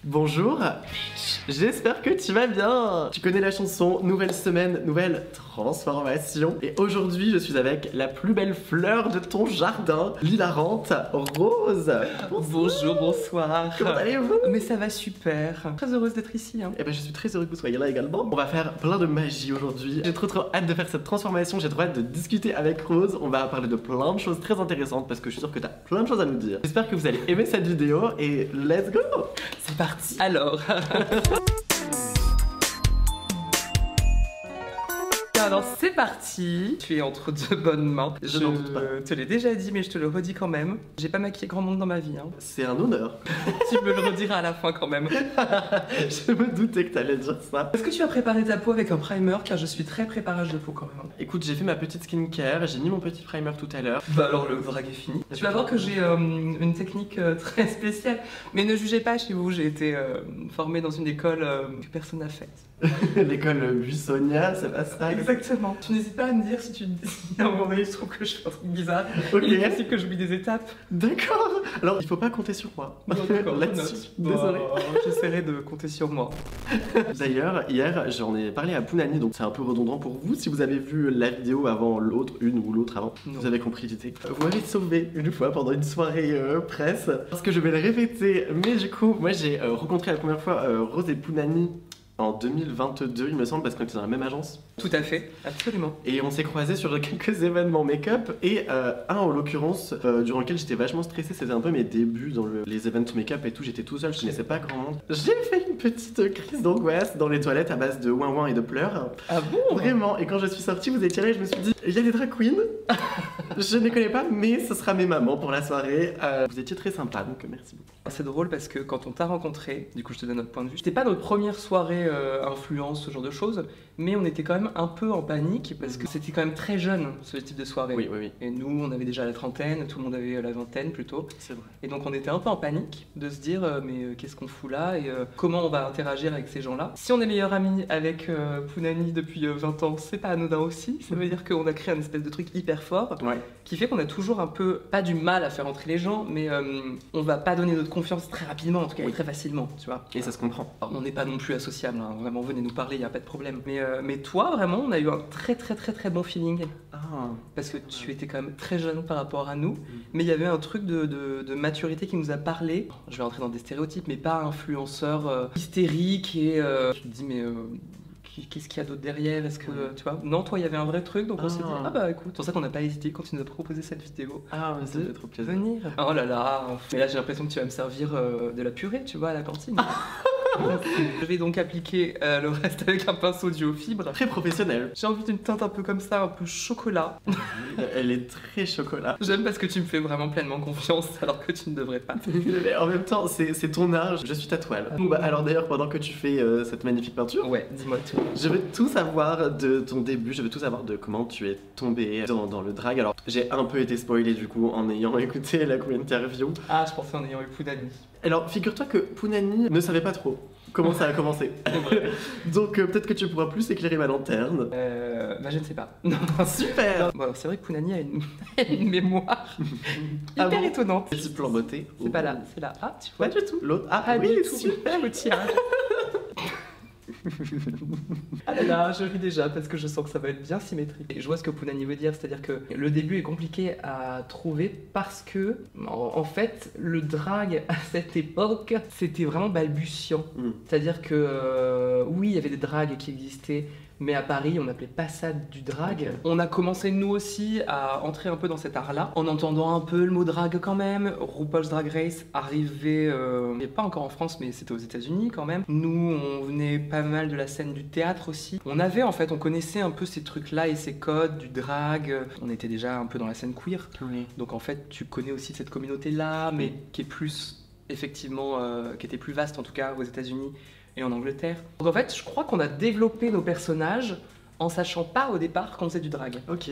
Bonjour, j'espère que tu vas bien. Tu connais la chanson Nouvelle semaine, nouvelle transformation. Et aujourd'hui, je suis avec la plus belle fleur de ton jardin, l'hilarante Rose. Bonjour, bonsoir. Comment allez-vous? Mais ça va super. Très heureuse d'être ici. Et ben je suis très heureux que vous soyez là également. On va faire plein de magie aujourd'hui. J'ai trop hâte de faire cette transformation, j'ai trop hâte de discuter avec Rose. On va parler de plein de choses très intéressantes parce que je suis sûre que tu as plein de choses à nous dire. J'espère que vous allez aimer cette vidéo et let's go. C'est parti. Alors. Alors c'est parti. Tu es entre de bonnes mains. Je n'en doute pas. te l'ai déjà dit mais je te le redis quand même. J'ai pas maquillé grand monde dans ma vie. C'est un honneur. Tu me le rediras à la fin quand même. Je me doutais que t'allais dire ça. Est-ce que tu as préparé ta peau avec un primer car je suis très préparage de peau quand même. Écoute, j'ai fait ma petite skincare, j'ai mis mon petit primer tout à l'heure. Bah alors le drag est fini. Tu vas voir que j'ai une technique très spéciale. Mais ne jugez pas chez vous, j'ai été formée dans une école que personne n'a faite. L'école Buissonnière, c'est pas ça? Exactement. Tu n'hésites pas à me dire si tu à un moment donné je trouve que je fais un truc bizarre. Ok. Il est possible que j'oublie des étapes. D'accord. Alors il faut pas compter sur moi. D'accord, là-dessus. Désolé. J'essaierai de compter sur moi. D'ailleurs, hier j'en ai parlé à Pounani, donc c'est un peu redondant pour vous. Si vous avez vu la vidéo avant l'autre, une ou l'autre avant, Non. vous avez compris l'idée. Vous m'avez sauvé une fois pendant une soirée presse. Parce que je vais le répéter. Mais du coup, moi j'ai rencontré la première fois Rose et Pounani en 2022, il me semble, parce qu'on était dans la même agence. Tout à fait, absolument. Et on s'est croisés sur quelques événements make-up. Et un en l'occurrence, durant lequel j'étais vachement stressée, c'était un peu mes débuts dans les events make-up et tout. J'étais tout seul, je connaissais pas grand monde. J'ai fait une petite crise d'angoisse dans les toilettes à base de ouin-ouin et de pleurs. Ah bon? Vraiment. Et quand je suis sortie, vous étiez là et je me suis dit, il y a des drag queens. Je ne les connais pas, mais ce sera mes mamans pour la soirée. Vous étiez très sympa, donc merci beaucoup. C'est drôle parce que quand on t'a rencontré, du coup je te donne notre point de vue, c'était pas notre première soirée influence, ce genre de choses, mais on était quand même un peu en panique parce que c'était quand même très jeune ce type de soirée. Oui, oui, oui. Et nous on avait déjà la trentaine, tout le monde avait la vingtaine plutôt. C'est vrai. Et donc on était un peu en panique de se dire mais qu'est-ce qu'on fout là et comment on va interagir avec ces gens-là. Si on est meilleurs amis avec Pounani depuis 20 ans, c'est pas anodin aussi, ça veut dire qu'on a créé un espèce de truc hyper fort qui fait qu'on a toujours un peu, pas du mal à faire entrer les gens, mais on va pas donner notre confiance très rapidement, en tout cas très facilement, tu vois. Et ça se comprend. Alors, on n'est pas non plus associables, hein. Vraiment venez nous parler, il y a pas de problème. Mais toi vraiment on a eu un très bon feeling. Parce que tu étais quand même très jeune par rapport à nous, mais il y avait un truc de maturité qui nous a parlé. Je vais rentrer dans des stéréotypes, mais pas influenceur hystérique et tu te dis mais qu'est-ce qu'il y a d'autre derrière? Est-ce que tu vois? Non, toi il y avait un vrai truc, donc on s'est dit ah bah écoute, c'est pour ça qu'on n'a pas hésité quand tu nous as proposé cette vidéo. Ah mais ça me fait trop plaisir. Venir. Oh là là, mais là j'ai l'impression que tu vas me servir de la purée, tu vois, à la cantine. Je vais donc appliquer le reste avec un pinceau dû aux fibres. Très professionnel. J'ai envie d'une teinte un peu comme ça, un peu chocolat. Elle est très chocolat. J'aime parce que tu me fais vraiment pleinement confiance alors que tu ne devrais pas. Mais en même temps, c'est ton art, je suis ta toile. Bon, bah, alors d'ailleurs, pendant que tu fais cette magnifique peinture, Ouais, dis-moi tout. je veux tout savoir de ton début, je veux tout savoir de comment tu es tombée dans le drag. Alors, j'ai un peu été spoilée du coup en ayant écouté la interview. Ah, je pensais en ayant eu Pounani. Alors, figure-toi que Pounani ne savait pas trop comment ça a commencé. Donc, peut-être que tu pourras plus éclairer ma lanterne. Bah je ne sais pas. Non, Super. Bon alors c'est vrai que Pounani a une mémoire Ah hyper bon? étonnante. Petit plan beauté. C'est pas là, c'est là. Ah, tu vois. Pas du tout. L'autre. Ah, Pas oui, du tout. super. Je me tiens. Ah là là, je ris déjà parce que je sens que ça va être bien symétrique. Et je vois ce que Pounani veut dire, c'est-à-dire que le début est compliqué à trouver parce que, en fait, le drag à cette époque, c'était vraiment balbutiant. C'est-à-dire que, oui, il y avait des drags qui existaient, mais à Paris, on n'appelait pas ça du drag. Okay. On a commencé, nous aussi, à entrer un peu dans cet art-là, en entendant un peu le mot drag quand même. RuPaul's Drag Race arrivait, pas encore en France, mais c'était aux États-Unis quand même. Nous, on venait pas mal de la scène du théâtre aussi. On avait, en fait, on connaissait un peu ces trucs-là et ces codes du drag. On était déjà un peu dans la scène queer. Oui. Donc, en fait, tu connais aussi cette communauté-là, mais qui est plus, effectivement, qui était plus vaste, en tout cas, aux États-Unis et en Angleterre. Donc en fait, je crois qu'on a développé nos personnages en sachant pas au départ qu'on faisait du drag. Ok.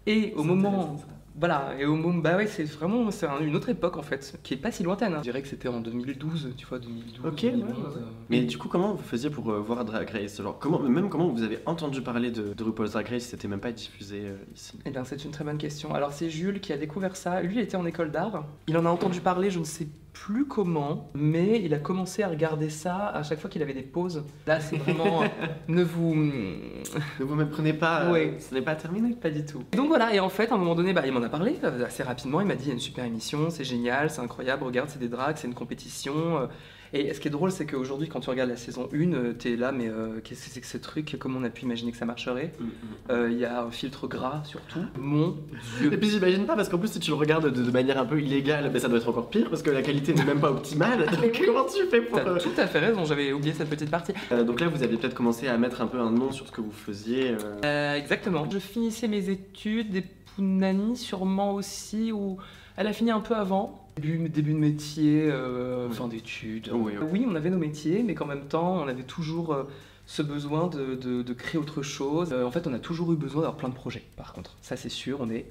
Et au moment... Ça. Voilà, et au moment... Bah ouais, c'est vraiment une autre époque en fait, qui est pas si lointaine. Je dirais que c'était en 2012, tu vois, 2012, Ok, 2011. ouais. Mais du coup, comment vous faisiez pour voir Drag Race? Genre, comment vous avez entendu parler de RuPaul's Drag Race si c'était même pas diffusé ici? Eh bien, c'est une très bonne question. Alors c'est Jules qui a découvert ça. Lui, il était en école d'art. Il en a entendu parler, je ne sais plus comment, mais il a commencé à regarder ça à chaque fois qu'il avait des pauses. Là, c'est vraiment... ne vous méprenez pas, ouais. Ce n'est pas terminé. Pas du tout. Donc voilà, et en fait, à un moment donné, il m'en a parlé assez rapidement. Il m'a dit, il y a une super émission, c'est génial, c'est incroyable, regarde, c'est des drags, c'est une compétition. Et ce qui est drôle, c'est qu'aujourd'hui, quand tu regardes la saison 1, t'es là, mais qu'est-ce que c'est que ce truc? Comment on a pu imaginer que ça marcherait? Il y a un filtre gras surtout. Mon Dieu. Et puis j'imagine pas, parce qu'en plus, si tu le regardes de manière un peu illégale, ça doit être encore pire, parce que la qualité n'est même pas optimale. Donc comment tu fais pour... T'as tout à fait raison, j'avais oublié cette petite partie. Donc là, vous aviez peut-être commencé à mettre un peu un nom sur ce que vous faisiez. Exactement. Je finissais mes études, et Pounani sûrement aussi, ou elle a fini un peu avant. Début de métier, fin d'études. Oui, on avait nos métiers, mais qu'en même temps, on avait toujours ce besoin de créer autre chose. En fait, on a toujours eu besoin d'avoir plein de projets, par contre. Ça, c'est sûr, on est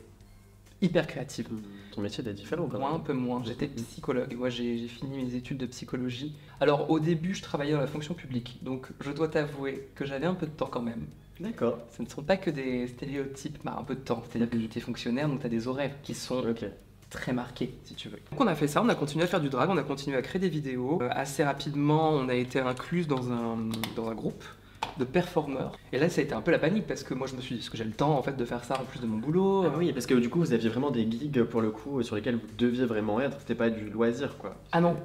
hyper créatif. Ton métier est différent quand même. Moi, un peu moins. J'étais psychologue. Moi, j'ai fini mes études de psychologie. Alors, au début, je travaillais dans la fonction publique. Donc, je dois t'avouer que j'avais un peu de temps quand même. D'accord. Ce ne sont pas que des stéréotypes, un peu de temps. C'est-à-dire que j'étais fonctionnaire, donc tu as des horaires qui sont... très marqué, si tu veux. Donc on a fait ça, on a continué à faire du drag, on a continué à créer des vidéos. Assez rapidement, on a été inclus dans un groupe de performeurs. Et là, ça a été un peu la panique parce que moi, je me suis dit, est-ce que j'ai le temps en fait de faire ça en plus de mon boulot? Ah oui, parce que du coup, vous aviez vraiment des gigs pour le coup sur lesquels vous deviez vraiment être. C'était pas du loisir, quoi. Ah non,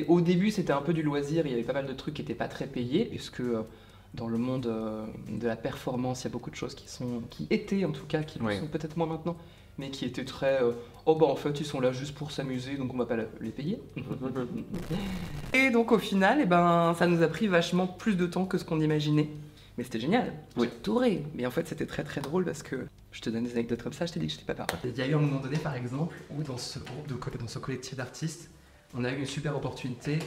au début, c'était un peu du loisir. Il y avait pas mal de trucs qui n'étaient pas très payés, puisque dans le monde de la performance, il y a beaucoup de choses qui étaient en tout cas, qui sont peut-être moins maintenant, mais qui étaient très en fait ils sont là juste pour s'amuser donc on va pas les payer. Et donc au final ça nous a pris vachement plus de temps que ce qu'on imaginait, mais c'était génial. J'ai adoré. Mais en fait c'était très très drôle parce que je te donne des anecdotes comme ça, je t'ai dit que j'étais papa. Il y a eu un moment donné par exemple où dans ce groupe dans ce collectif d'artistes on a eu une super opportunité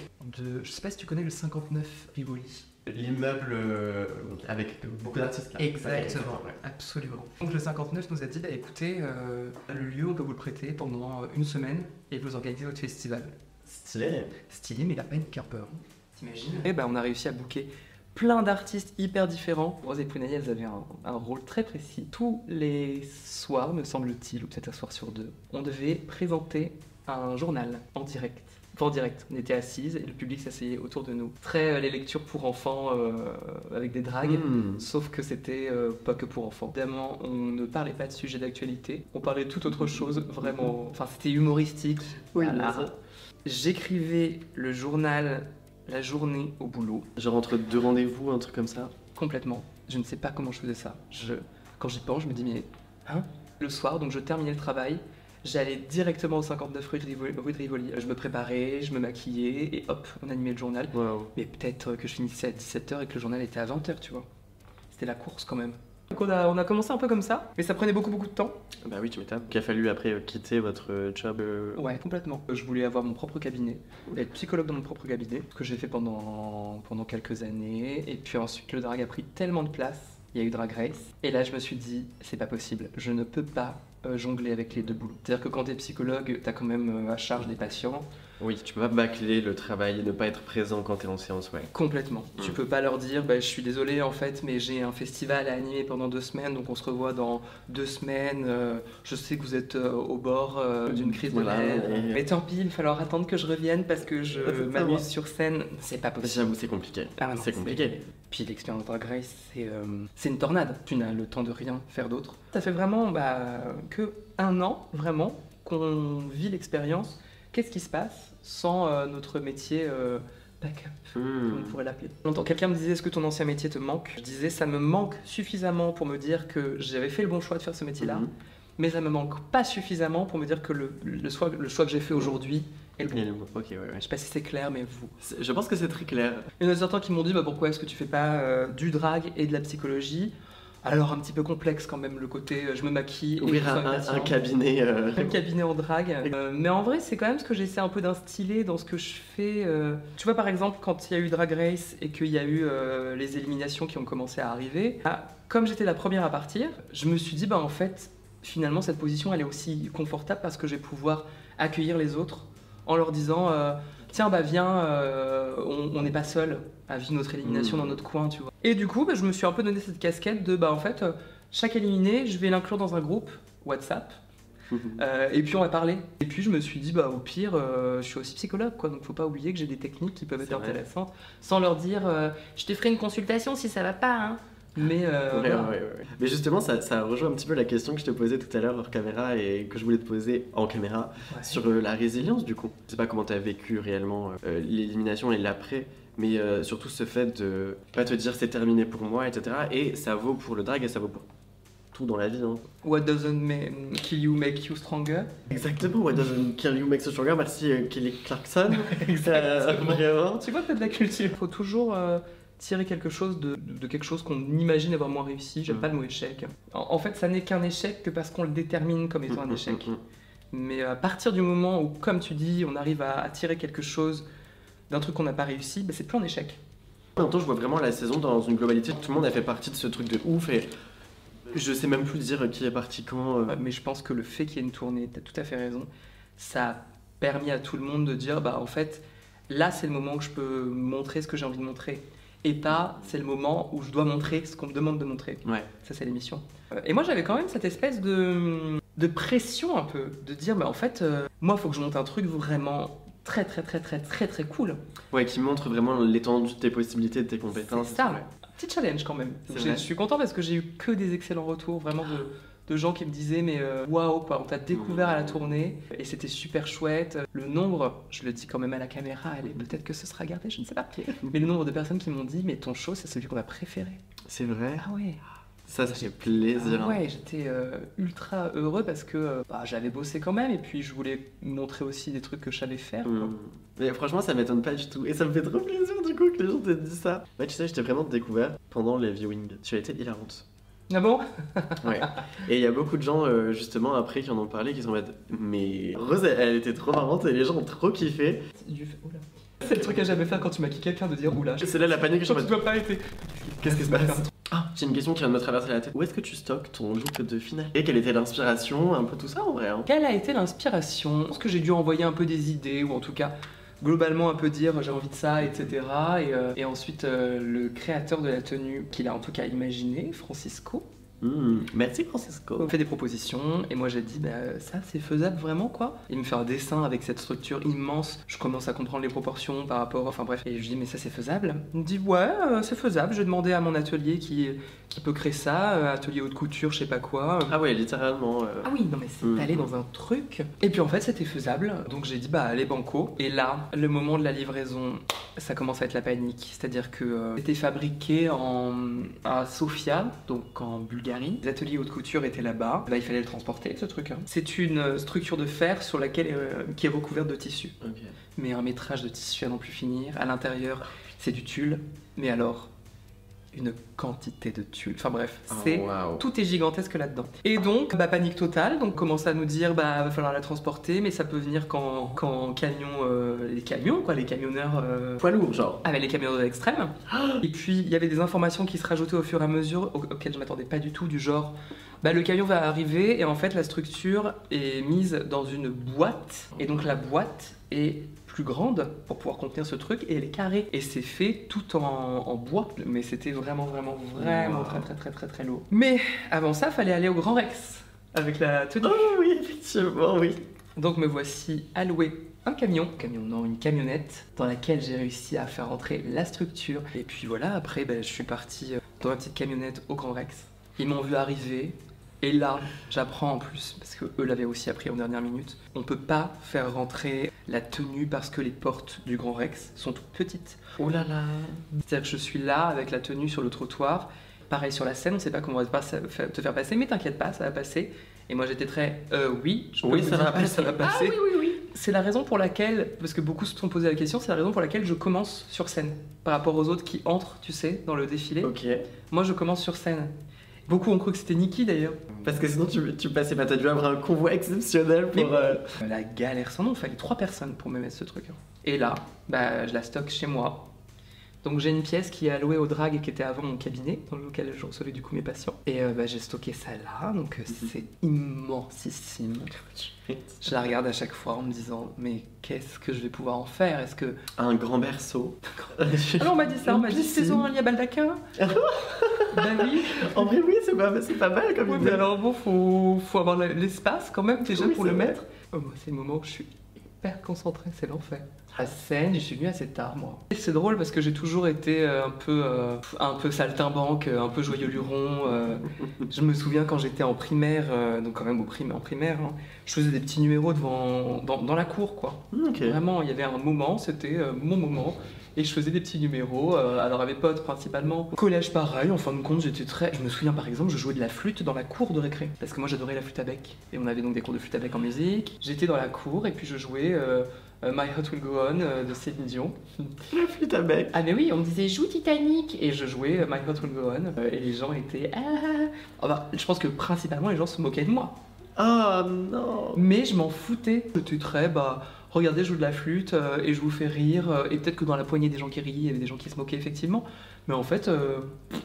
je sais pas si tu connais le 59 Rivoli. L'immeuble avec beaucoup d'artistes là. Exactement, absolument. Donc le 59 nous a dit, écoutez, le lieu, on peut vous le prêter pendant une semaine et vous organisez votre festival. Stylé. Stylé, mais il a pas une cœur peur. T'imagines? Et on a réussi à booker plein d'artistes hyper différents. Rose et Pounani, elles avaient un rôle très précis. Tous les soirs, me semble-t-il, ou peut-être un soir sur deux, on devait présenter un journal en direct. Enfin, en direct, on était assises et le public s'asseyait autour de nous. Très les lectures pour enfants avec des dragues, sauf que c'était pas que pour enfants. Évidemment, on ne parlait pas de sujet d'actualité, on parlait de toute autre chose, vraiment. Enfin, c'était humoristique. Oui, j'écrivais le journal la journée au boulot. Genre entre deux rendez-vous, un truc comme ça? Complètement. Je ne sais pas comment je faisais ça. Quand j'y pense, je me dis, mais le soir, donc je terminais le travail. J'allais directement au 59 rue de Rivoli. Je me préparais, je me maquillais et hop, on animait le journal. Wow. Mais peut-être que je finissais à 17h et que le journal était à 20h, tu vois. C'était la course quand même. Donc on a commencé un peu comme ça, mais ça prenait beaucoup de temps. Bah oui, tu m'étonnes. Qu'il a fallu après quitter votre job. Ouais, complètement. Je voulais avoir mon propre cabinet, être psychologue dans mon propre cabinet, ce que j'ai fait pendant quelques années. Et puis ensuite, le drag a pris tellement de place. Il y a eu Drag Race. Et là, je me suis dit, c'est pas possible. Je ne peux pas jongler avec les deux boulots. C'est-à-dire que quand t'es psychologue, t'as quand même à charge des patients. Oui, tu peux pas bâcler le travail et ne pas être présent quand t'es en séance, ouais. Complètement. Tu peux pas leur dire, je suis désolé en fait, mais j'ai un festival à animer pendant 2 semaines, donc on se revoit dans 2 semaines. Je sais que vous êtes au bord d'une crise de nerfs. Mais tant pis, il va falloir attendre que je revienne parce que je m'amuse sur scène. C'est pas possible. J'avoue, c'est compliqué. Ah non, c'est compliqué. Puis l'expérience Drag Race, c'est une tornade. Tu n'as le temps de rien faire d'autre. Ça fait vraiment que 1 an, vraiment, qu'on vit l'expérience. Qu'est-ce qui se passe sans notre métier backup, comme on pourrait l'appeler. Quelqu'un me disait, est-ce que ton ancien métier te manque? Je disais, ça me manque suffisamment pour me dire que j'avais fait le bon choix de faire ce métier-là, mais ça me manque pas suffisamment pour me dire que le choix que j'ai fait aujourd'hui est le bon. Okay, ouais. Je sais pas si c'est clair, mais vous... Je pense que c'est très clair. Il y en a certains qui m'ont dit, pourquoi est-ce que tu fais pas du drag et de la psychologie? Alors un petit peu complexe quand même le côté je me maquille ouvrir un cabinet un cabinet en drague mais en vrai c'est quand même ce que j'essaie un peu d'instiller dans ce que je fais tu vois par exemple quand il y a eu Drag Race et qu'il y a eu les éliminations qui ont commencé à arriver comme j'étais la première à partir je me suis dit en fait finalement cette position elle est aussi confortable parce que je vais pouvoir accueillir les autres en leur disant tiens viens on n'est pas seul à vivre notre élimination dans notre coin tu vois. Et du coup je me suis un peu donné cette casquette de en fait chaque éliminé je vais l'inclure dans un groupe WhatsApp Et puis on a parlé. Et puis je me suis dit, bah au pire, je suis aussi psychologue, quoi. Donc faut pas oublier que j'ai des techniques qui peuvent être intéressantes, sans leur dire, je te ferai une consultation si ça va pas, hein. Mais voilà. Mais justement, ça rejoint un petit peu la question que je te posais tout à l'heure hors caméra et que je voulais te poser en caméra sur la résilience du coup. Je sais pas comment tu as vécu réellement l'élimination et l'après, mais surtout ce fait de pas te dire c'est terminé pour moi, etc. Et ça vaut pour le drag et ça vaut pour tout dans la vie. Hein. What doesn't kill you make you stronger. Exactement, what doesn't kill you makes you stronger. Merci Kelly Clarkson. Vraiment. Tu vois, t'as de la culture. Faut toujours tirer quelque chose de quelque chose qu'on imagine avoir moins réussi. J'aime pas le mot échec. En fait, ça n'est qu'un échec que parce qu'on le détermine comme étant un échec. Mais à partir du moment où, comme tu dis, on arrive à tirer quelque chose d'un truc qu'on n'a pas réussi, bah, c'est plus un échec. En même temps, je vois vraiment la saison dans une globalité. Tout le monde a fait partie de ce truc de ouf et je sais même plus dire qui est parti quand. Mais je pense que le fait qu'il y ait une tournée, t'as tout à fait raison, ça a permis à tout le monde de dire, bah en fait, là c'est le moment où je peux montrer ce que j'ai envie de montrer. Et pas, c'est le moment où je dois montrer ce qu'on me demande de montrer. Ouais. Ça, c'est l'émission. Et moi, j'avais quand même cette espèce de pression un peu, de dire, mais en fait, moi, il faut que je monte un truc vraiment très cool. Ouais, qui montre vraiment l'étendue de tes possibilités, de tes compétences. C'est ça, un petit challenge quand même. Je suis content parce que j'ai eu que des excellents retours, vraiment de gens qui me disaient mais waouh quoi, on t'a découvert à la tournée et c'était super chouette. Le nombre, je le dis quand même à la caméra, peut-être que ce sera gardé, je ne sais pas. Mais le nombre de personnes qui m'ont dit mais ton show c'est celui qu'on a préféré. C'est vrai? Ah ouais. Ça fait plaisir. Ah ouais, j'étais ultra heureux parce que j'avais bossé quand même et puis je voulais montrer aussi des trucs que je savais faire. Quoi. Mais franchement, ça m'étonne pas du tout. Et ça me fait trop plaisir du coup que les gens te disent ça. Ouais, tu sais, je t'ai vraiment découvert pendant les viewings. Tu as été hilarante. Ah bon? Ouais. Et il y a beaucoup de gens, justement, après, qui en ont parlé, qui sont en mode mais Rose, elle était trop marrante et les gens ont trop kiffé. C'est le truc à jamais faire quand tu maquilles quelqu'un de dire oula. C'est là la panique que je suis en mode. mode. Tu dois pas arrêter. Qu'est-ce qui se passe? Ah, j'ai une question qui vient de me traverser la tête. Où est-ce que tu stockes ton look de finale? Et quelle était l'inspiration? Un peu tout ça en vrai. Hein. Quelle a été l'inspiration? Je pense que j'ai dû envoyer un peu des idées, ou en tout cas, globalement un peu dire j'ai envie de ça, etc. Et ensuite, le créateur de la tenue, qu'il a en tout cas imaginé, Francisco. Merci Francisco. Il me fait des propositions et moi j'ai dit ça c'est faisable vraiment quoi. Il me fait un dessin avec cette structure immense, je commence à comprendre les proportions par rapport, enfin bref, et je dis mais ça c'est faisable. Il me dit ouais c'est faisable, je vais demander à mon atelier qui peut créer ça, atelier haute couture, je sais pas quoi. Ah ouais littéralement. Ah oui non mais c'est allé dans un truc. Et puis en fait c'était faisable, donc j'ai dit allez banco. Et là, le moment de la livraison, ça commence à être la panique, c'est-à-dire que c'était fabriqué à Sofia, donc en Bulgarie. Les ateliers haute couture étaient là-bas. Là, il fallait le transporter, ce truc. Hein. C'est une structure de fer sur laquelle qui est recouverte de tissu. Okay. Mais un métrage de tissu à n'en plus finir. À l'intérieur, c'est du tulle. Mais alors, une quantité de tulle. Enfin bref, tout est gigantesque là-dedans. Et donc, panique totale. Donc, commence à nous dire, va falloir la transporter, mais ça peut venir quand camion, les camions, quoi, les camionneurs poids lourd, genre. Avec les camionneurs de l'extrême. Et puis, il y avait des informations qui se rajoutaient au fur et à mesure, auxquelles je m'attendais pas du tout, du genre, le camion va arriver et en fait, la structure est mise dans une boîte. Et donc, la boîte est plus grande pour pouvoir contenir ce truc et elle est carrée et c'est fait tout en bois, mais c'était vraiment très lourd. Mais avant ça, fallait aller au Grand Rex avec la tenue. Oh oui, effectivement, oui. Donc me voici alloué un camion, une camionnette dans laquelle j'ai réussi à faire entrer la structure et puis voilà, après je suis parti dans la petite camionnette au Grand Rex. Ils m'ont vu arriver. Et là, j'apprends en plus, parce que eux l'avaient aussi appris en dernière minute, on peut pas faire rentrer la tenue parce que les portes du Grand Rex sont toutes petites. Oh là là. C'est-à-dire que je suis là avec la tenue sur le trottoir, pareil sur la scène, on sait pas comment on va te faire passer, mais t'inquiète pas, ça va passer. Et moi j'étais très, oui, ça va passer. Ah, oui. C'est la raison pour laquelle, parce que beaucoup se sont posé la question, c'est la raison pour laquelle je commence sur scène, par rapport aux autres qui entrent, tu sais, dans le défilé. Ok. Moi je commence sur scène. Beaucoup ont cru que c'était Nikki d'ailleurs. Parce que sinon tu passais pas, t'as dû avoir un convoi exceptionnel pour... La galère sans nom, il fallait 3 personnes pour me mettre ce truc. Et là, je la stocke chez moi. Donc j'ai une pièce qui est allouée au drag et qui était avant mon cabinet, dans lequel je recevais du coup mes patients. Et j'ai stocké ça là, donc c'est immensissime. Je la regarde à chaque fois en me disant, mais qu'est-ce que je vais pouvoir en faire? Est-ce que... Un grand berceau. Alors on m'a dit ça, on m'a dit saison un lit à baldaquin. Ben oui. En vrai, oui, c'est pas mal comme Oui, idée. mais alors bon, faut avoir l'espace quand même déjà Oui, pour c'est le vrai. mettre. Oh, moi, c'est le moment où je suis hyper concentrée, c'est l'enfer. À scène, je suis venue assez tard, moi. Et c'est drôle parce que j'ai toujours été un peu saltimbanque, un peu joyeux luron. Je me souviens quand j'étais en primaire, donc quand même en primaire, hein, je faisais des petits numéros dans la cour, quoi. Ok. Vraiment, il y avait un moment, c'était mon moment. Et je faisais des petits numéros, alors à mes potes principalement. Collège pareil, en fin de compte j'étais très... Je me souviens par exemple, je jouais de la flûte dans la cour de récré. Parce que moi j'adorais la flûte à bec. Et on avait donc des cours de flûte à bec en musique. J'étais dans la cour et puis je jouais My Heart Will Go On de Céline Dion. La flûte à bec. Ah mais oui, on me disait joue Titanic. Et je jouais My Heart Will Go On. Et les gens étaient... Ah. Enfin, je pense que principalement les gens se moquaient de moi. Oh non. Mais je m'en foutais. J'étais très... regardez, je joue de la flûte et je vous fais rire. Et peut-être que dans la poignée des gens qui riaient, il y avait des gens qui se moquaient effectivement. Mais en fait,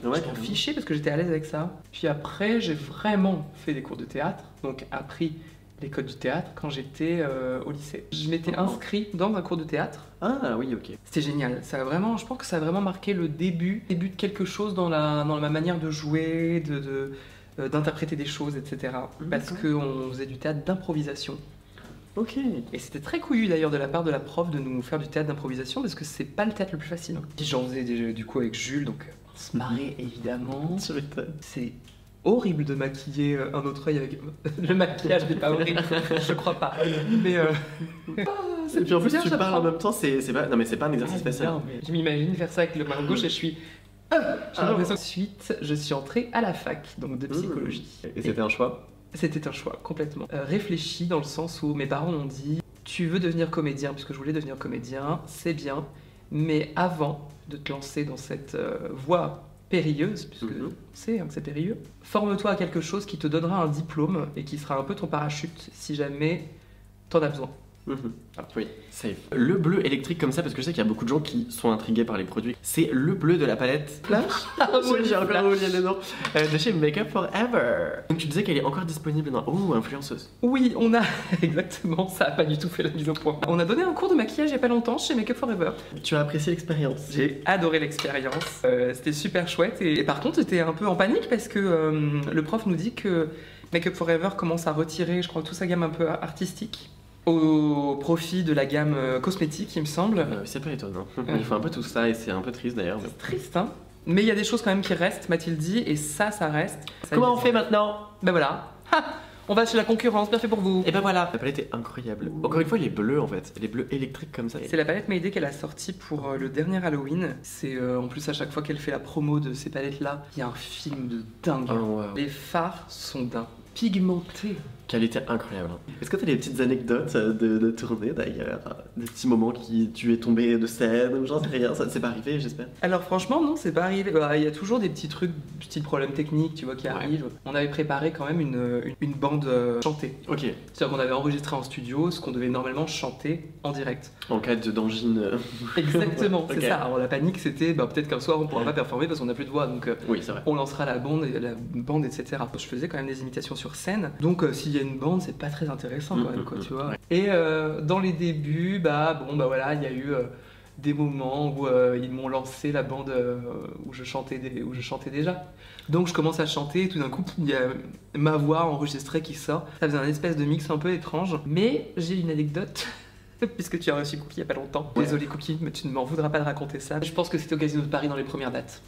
je m'en fichais parce que j'étais à l'aise avec ça. Puis après, j'ai vraiment fait des cours de théâtre. Donc appris les codes du théâtre quand j'étais au lycée. Je m'étais inscrit dans un cours de théâtre. Ah oui, ok. C'était génial. Ça a vraiment, je pense que ça a vraiment marqué le début de quelque chose dans ma manière de jouer, d'interpréter des choses, etc. Parce qu'on faisait du théâtre d'improvisation. Ok. Et c'était très couillu d'ailleurs de la part de la prof de nous faire du théâtre d'improvisation parce que c'est pas le théâtre le plus facile. J'en faisais du coup avec Jules, donc on se marrait évidemment. Tu m'étonnes. C'est horrible de maquiller un autre œil avec... Le maquillage n'est pas horrible, je crois pas. Mais... Et puis en plus, tu parles en même temps, c'est pas... Non mais c'est pas un exercice facile. Non, mais je m'imagine faire ça avec le main gauche et je suis... Ensuite, je suis entrée à la fac, donc de psychologie. Et c'était un choix? C'était un choix, complètement. Réfléchi dans le sens où mes parents m'ont dit « Tu veux devenir comédien, puisque je voulais devenir comédien, c'est bien, mais avant de te lancer dans cette voie périlleuse, puisque on sait que c'est périlleux, forme-toi à quelque chose qui te donnera un diplôme et qui sera un peu ton parachute si jamais t'en as besoin. » Oui, safe. Le bleu électrique comme ça, parce que je sais qu'il y a beaucoup de gens qui sont intrigués par les produits. C'est le bleu de la palette Flash. J'ai encore oublié le nom. De chez Make Up For Ever. Donc tu disais qu'elle est encore disponible dans... Oh, influenceuse. Oui, on a... Exactement, ça a pas du tout fait la mise au point. On a donné un cours de maquillage il y a pas longtemps chez Make Up For Ever. Tu as apprécié l'expérience? J'ai adoré l'expérience. C'était super chouette. Et par contre, j'étais un peu en panique parce que le prof nous dit que Make Up For Ever commence à retirer, je crois, toute sa gamme un peu artistique au profit de la gamme cosmétique, il me semble. C'est pas étonnant. Ils font un peu tout ça et c'est un peu triste d'ailleurs. C'est triste, hein. Mais il y a des choses quand même qui restent, m'a-t-il dit, et ça reste. Comment on fait maintenant? Ben voilà. Ha, on va chez la concurrence, bien fait pour vous. Et ben voilà. La palette est incroyable. Encore une fois, elle est bleue en fait. Elle est bleue électrique comme ça. C'est la palette Mayday qu'elle a sortie pour le dernier Halloween. C'est en plus à chaque fois qu'elle fait la promo de ces palettes-là, il y a un film de dingue. Oh, wow. Les fards sont d'un pigmenté. Qualité incroyable. Est-ce que tu as des petites anecdotes de tournée d'ailleurs? Des petits moments qui tu es tombé de scène ou j'en sais rien, ça ne s'est pas arrivé j'espère? Alors franchement non, c'est pas arrivé. Il y a toujours des petits trucs, des petits problèmes techniques tu vois qui arrivent. On avait préparé quand même une bande chantée. Ok. C'est-à-dire qu'on avait enregistré en studio ce qu'on devait normalement chanter en direct. En cas d'angine. Exactement, c'est Okay. ça. Alors la panique c'était peut-être qu'un soir on pourra pas performer parce qu'on n'a plus de voix donc Oui c'est vrai. on lancera la bande etc. Je faisais quand même des imitations sur scène donc s'il y a une bande c'est pas très intéressant quand même quoi tu vois. Et dans les débuts voilà il y a eu des moments où ils m'ont lancé la bande où je chantais déjà. Donc je commence à chanter et tout d'un coup il y a ma voix enregistrée qui sort. Ça faisait un espèce de mix un peu étrange. Mais j'ai une anecdote puisque tu as reçu Cookie il y a pas longtemps. Ouais. Désolé Cookie, mais tu ne m'en voudras pas de raconter ça. Je pense que c'était au Casino de Paris dans les premières dates.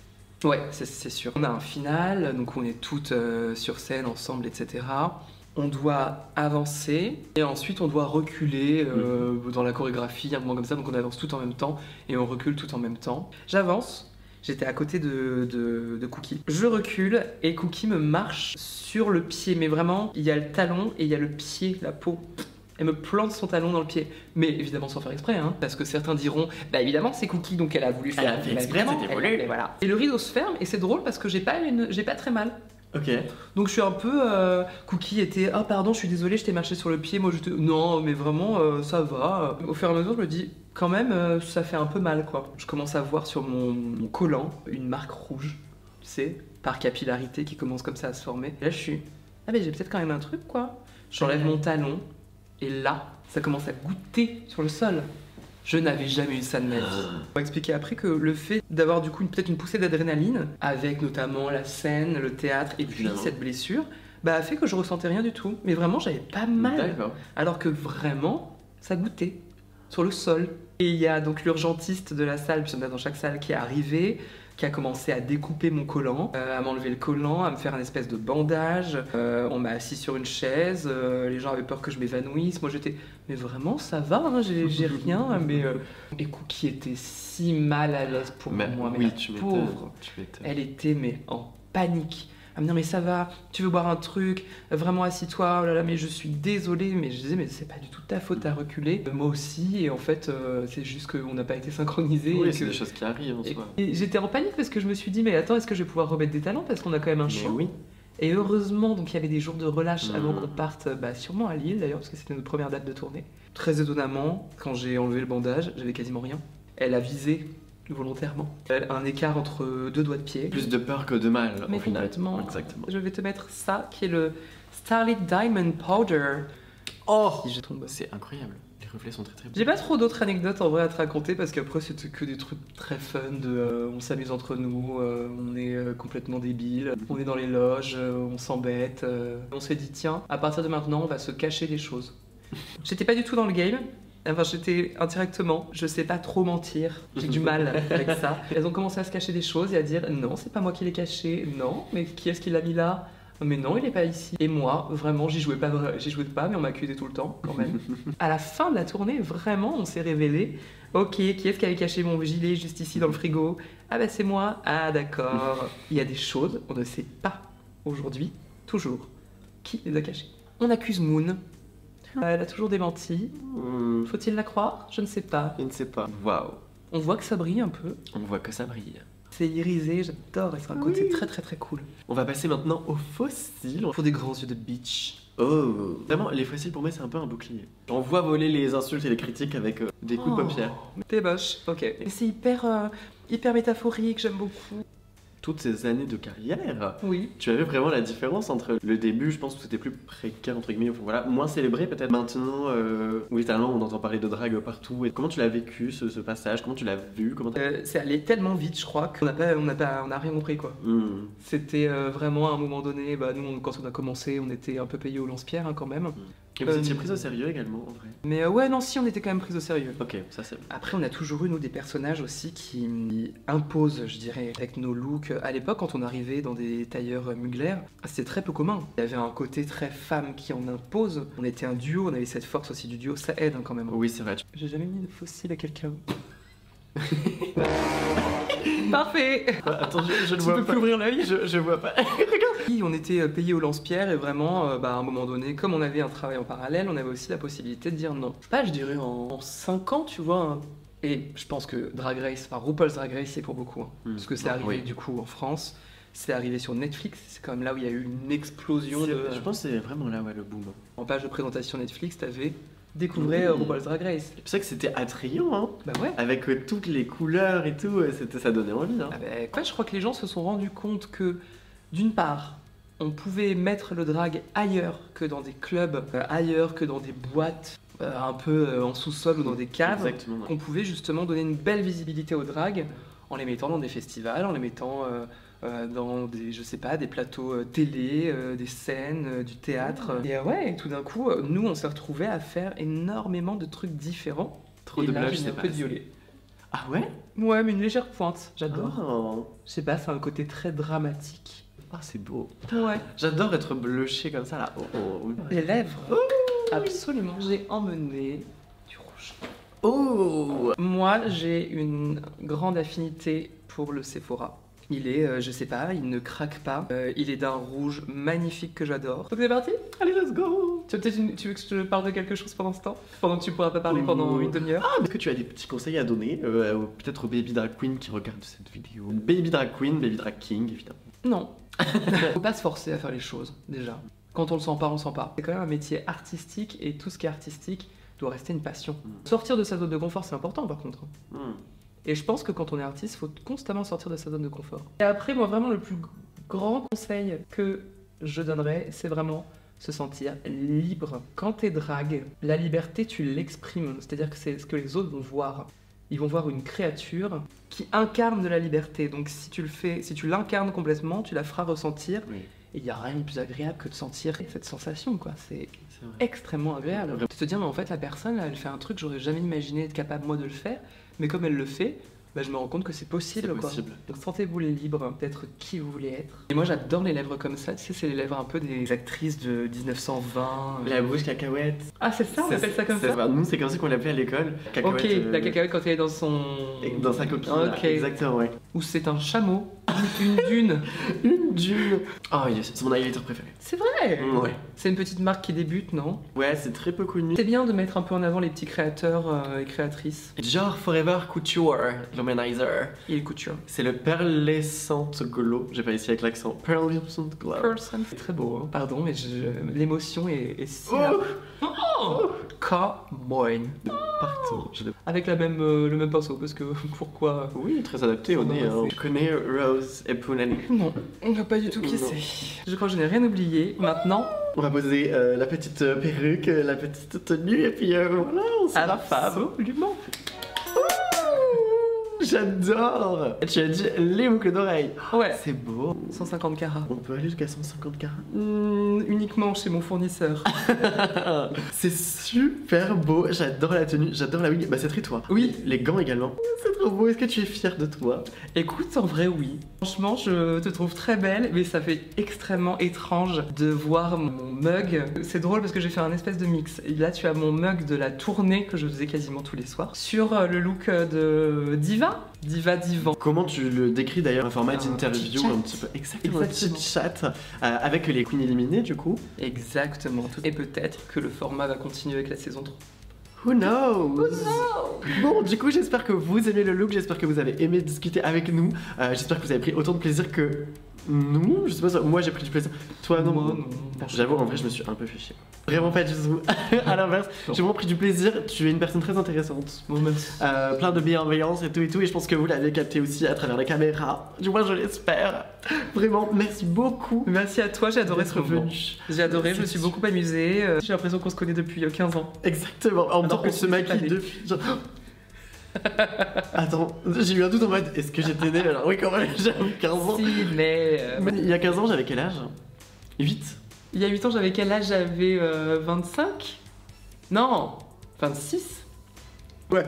Ouais, c'est sûr. On a un final, donc on est toutes sur scène ensemble, etc. On doit avancer et ensuite on doit reculer dans la chorégraphie, un moment comme ça, donc on avance tout en même temps et on recule tout en même temps. J'avance, j'étais à côté de Cookie. Je recule et Cookie me marche sur le pied, mais vraiment, il y a le talon et il y a le pied, la peau. Elle me plante son talon dans le pied, mais évidemment sans faire exprès, hein, parce que certains diront, bah évidemment c'est Cookie donc elle a voulu faire. Elle a fait exprès, c'était voulu. Et voilà. Et le rideau se ferme et c'est drôle parce que j'ai pas très mal. Ok. Donc je suis un peu... Cookie était... Ah pardon, je suis désolée, je t'ai marché sur le pied. Moi j'étais... Non, mais vraiment, ça va. Au fur et à mesure, je me dis, quand même, ça fait un peu mal, quoi. Je commence à voir sur mon collant une marque rouge, tu sais, par capillarité qui commence comme ça à se former. Et là, je suis... Ah mais j'ai peut-être quand même un truc, quoi. J'enlève mon talon, et là, ça commence à goûter sur le sol. Je n'avais jamais eu ça de ma vie. On va expliquer après que le fait d'avoir du coup peut-être une poussée d'adrénaline, avec notamment la scène, le théâtre et puis cette blessure, bah a fait que je ressentais rien du tout. Mais vraiment, j'avais pas mal. Alors que vraiment, ça goûtait sur le sol. Et il y a donc l'urgentiste de la salle, puis on a dans chaque salle, qui est arrivé, qui a commencé à découper mon collant, à m'enlever le collant, à me faire un espèce de bandage. On m'a assis sur une chaise, les gens avaient peur que je m'évanouisse. Moi j'étais, mais vraiment ça va, hein, j'ai rien. Mais et Cookie était si mal à l'aise pour moi, mais la pauvre, elle était mais en panique. À me dire mais ça va, tu veux boire un truc, vraiment assis-toi, oh là là mais je suis désolée, mais je disais mais c'est pas du tout ta faute, t'as reculé, moi aussi, et en fait c'est juste qu'on n'a pas été synchronisés. Oui, c'est des choses qui arrivent en soi. Et j'étais en panique parce que je me suis dit mais attends, est-ce que je vais pouvoir remettre des talents parce qu'on a quand même un show. Oui. Et heureusement donc il y avait des jours de relâche avant qu'on parte, sûrement à Lille d'ailleurs parce que c'était notre première date de tournée. Très étonnamment, quand j'ai enlevé le bandage, j'avais quasiment rien. Elle a visé volontairement. Un écart entre 2 doigts de pied. Plus de peur que de mal, mais au final. Exactement. Je vais te mettre ça, qui est le Starlit Diamond Powder. Oh, c'est incroyable. Les reflets sont très très beaux. J'ai pas trop d'autres anecdotes en vrai à te raconter parce qu'après c'était que des trucs très fun de on s'amuse entre nous, on est complètement débiles, on est dans les loges, on s'embête. On s'est dit tiens, à partir de maintenant on va se cacher les choses. J'étais pas du tout dans le game. Enfin, j'étais indirectement, je sais pas trop mentir, j'ai du mal avec ça. Elles ont commencé à se cacher des choses et à dire non, c'est pas moi qui l'ai caché, non, mais qui est-ce qui l'a mis là? Mais non, il est pas ici. Et moi, vraiment, j'y jouais pas, mais on m'accusait tout le temps quand même. À la fin de la tournée, vraiment, on s'est révélé. Ok, qui est-ce qui avait caché mon gilet juste ici dans le frigo? Ah bah c'est moi. Ah d'accord. Il y a des choses, on ne sait pas aujourd'hui, toujours, qui les a cachées. On accuse Moon. Elle a toujours démenti. Faut-il la croire? Je ne sais pas. Je ne sais pas. Waouh. On voit que ça brille un peu. On voit que ça brille. C'est irisé, j'adore. Et c'est un côté très très très cool. On va passer maintenant aux fossiles. Pour des grands yeux de bitch. Oh. Vraiment, les fossiles pour moi c'est un peu un bouclier. On voit voler les insultes et les critiques avec des coups de paupières. T'es moche. Ok. C'est hyper métaphorique, j'aime beaucoup. Toutes ces années de carrière, oui. Tu as vu vraiment la différence entre le début, je pense que c'était plus précaire entre guillemets, voilà, moins célébré peut-être maintenant, où littéralement on entend parler de drague partout. Et comment tu l'as vécu ce passage? Comment tu l'as vu? C'est allé tellement vite, je crois, qu'on n'a rien compris quoi. C'était vraiment à un moment donné, nous quand on a commencé, on était un peu payés au lance-pierre quand même. Et vous étiez pris au sérieux également en vrai? Mais ouais, non, si on était quand même pris au sérieux. Ok, ça c'est bon. Après, on a toujours eu nous des personnages aussi qui imposent, je dirais, avec nos looks. À l'époque, quand on arrivait dans des tailleurs Mugler, c'était très peu commun. Il y avait un côté très femme qui en impose. On était un duo, on avait cette force aussi du duo, ça aide quand même. Oui, c'est vrai. J'ai jamais mis de fossile à quelqu'un. Parfait. Attends, je ne vois pas. Tu peux plus ouvrir l'œil? Je vois pas. Regarde. On était payés au lance-pierre et vraiment, à un moment donné, comme on avait un travail en parallèle, on avait aussi la possibilité de dire non. Pas, je dirais en 5 ans, tu vois. Et je pense que Drag Race, enfin RuPaul's Drag Race, c'est pour beaucoup. Parce que c'est arrivé du coup en France. C'est arrivé sur Netflix, c'est quand même là où il y a eu une explosion de... Je pense que c'est vraiment là, le boom. En page de présentation Netflix, t'avais découvert RuPaul's Drag Race. C'est vrai que c'était attrayant, hein. Bah ouais. Avec toutes les couleurs et tout, ça donnait envie, hein. Je crois que les gens se sont rendus compte que, d'une part, on pouvait mettre le drag ailleurs que dans des clubs, ailleurs que dans des boîtes, un peu en sous-sol ou dans des caves. Exactement. Qu'on pouvait justement donner une belle visibilité au drag en les mettant dans des festivals, en les mettant... dans des, je sais pas, des plateaux télé, des scènes, du théâtre. Et tout d'un coup, nous, on s'est retrouvés à faire énormément de trucs différents. Trop de blagues, c'est un peu violé. Ah ouais? Ouais, mais une légère pointe, j'adore. Oh. Je sais pas, c'est un côté très dramatique. Ah, c'est beau. Ouais. J'adore être blushée comme ça, là. Les lèvres. Absolument. J'ai emmené du rouge. Oh. Moi, j'ai une grande affinité pour le Sephora. Il est, je sais pas, il ne craque pas. Il est d'un rouge magnifique que j'adore. Donc c'est parti? Allez, let's go! Tu veux que je te parle de quelque chose pendant ce temps? Pendant que tu pourras pas parler pendant une demi-heure? Est-ce que tu as des petits conseils à donner? Peut-être aux baby drag queen qui regardent cette vidéo. Baby drag queen, baby drag king, évidemment. Non. Faut pas se forcer à faire les choses, déjà. Quand on le sent pas, on le sent pas. C'est quand même un métier artistique et tout ce qui est artistique doit rester une passion. Sortir de sa zone de confort, c'est important par contre. Et je pense que quand on est artiste, il faut constamment sortir de sa zone de confort. Et après, moi, vraiment, le plus grand conseil que je donnerais, c'est vraiment se sentir libre. Quand t'es drague, la liberté, tu l'exprimes. C'est-à-dire que c'est ce que les autres vont voir. Ils vont voir une créature qui incarne de la liberté. Donc si tu le fais, si tu l'incarnes complètement, tu la feras ressentir. Oui. Et il n'y a rien de plus agréable que de sentir cette sensation, quoi. C'est extrêmement agréable. De te dire, mais en fait, la personne, là, elle fait un truc que j'aurais jamais imaginé être capable, moi, de le faire. Mais comme elle le fait, bah, je me rends compte que c'est possible, quoi. Donc sentez-vous libre d'être qui vous voulez être. Et moi, j'adore les lèvres comme ça. Tu sais, c'est les lèvres un peu des actrices de 1920. La bouche cacahuète. Ah, c'est ça, on appelle ça comme ça. Nous, c'est comme ça qu'on l'appelait à l'école. Ok, la cacahuète quand elle est dans son... Dans sa coquille. Ok. Là. Exactement, ouais. Ou c'est un chameau, une dune. Une dune. Oh yes, c'est mon highlighter préféré. C'est vrai. Ouais. C'est une petite marque qui débute, non? Ouais, c'est très peu connu. C'est bien de mettre un peu en avant les petits créateurs et créatrices. Genre Forever Couture, l'humanizer. Et les coutures. C'est le Pearlescent Glow. J'ai pas ici avec l'accent. Pearlescent Glow. C'est très beau, hein. Pardon, mais l'émotion est si... Oh Oh Cowboy. Partout. Avec le même pinceau, parce que pourquoi... Oui, très adapté au nez. Hein. Je connais Rose et Punani. Non, on va pas du tout qui c'est. Je crois que je n'ai rien oublié. Maintenant... On va poser la petite perruque, la petite tenue, et puis voilà, on s'en va femme. Absolument. J'adore. Tu as dit les boucles d'oreilles. Ouais. C'est beau. 150 carats. On peut aller jusqu'à 150 carats. Uniquement chez mon fournisseur. C'est super beau. J'adore la tenue, j'adore la wig. Bah c'est très toi. Oui. Les gants également. C'est trop beau. Est-ce que tu es fière de toi? Écoute, en vrai, oui. Franchement, je te trouve très belle, mais ça fait extrêmement étrange de voir mon mug. C'est drôle parce que j'ai fait un espèce de mix. Et là, tu as mon mug de la tournée que je faisais quasiment tous les soirs sur le look de Diva. Divan. Comment tu le décris d'ailleurs? Un format d'interview un petit peu. Exactement. Un petit chat avec les queens éliminées du coup. Exactement. Et peut-être que le format va continuer avec la saison 3. Who knows? Bon, du coup, j'espère que vous aimez le look, j'espère que vous avez aimé discuter avec nous, j'espère que vous avez pris autant de plaisir que nous. Je sais pas, moi j'ai pris du plaisir. Toi, non? Moi, non. J'avoue, en vrai, je me suis un peu fait chier. Vraiment pas du tout. À l'inverse, j'ai vraiment pris du plaisir. Tu es une personne très intéressante. Bon, merci. Plein de bienveillance et tout, et je pense que vous l'avez capté aussi à travers la caméra. Du moins, je l'espère. Vraiment, merci beaucoup. Merci à toi, j'ai adoré ce moment. J'ai adoré, je me suis beaucoup amusée. J'ai l'impression qu'on se connaît depuis 15 ans. Exactement. En même temps qu'on se maquille depuis. Attends, j'ai eu un doute en mode est-ce que j'étais née? Alors oui, quand même, j'avais 15 ans. Si, mais il y a 15 ans, j'avais quel âge? 8. Il y a 8 ans, j'avais quel âge? J'avais 25? Non, 26. Ouais.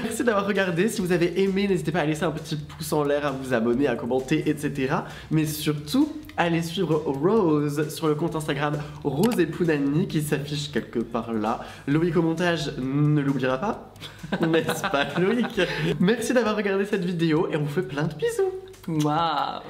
Merci d'avoir regardé. Si vous avez aimé, n'hésitez pas à laisser un petit pouce en l'air, à vous abonner, à commenter, etc. Mais surtout, allez suivre Rose sur le compte Instagram Rose et Punani qui s'affiche quelque part là. Loïc au montage ne l'oubliera pas, n'est-ce pas Loïc? Merci d'avoir regardé cette vidéo et on vous fait plein de bisous. Waouh.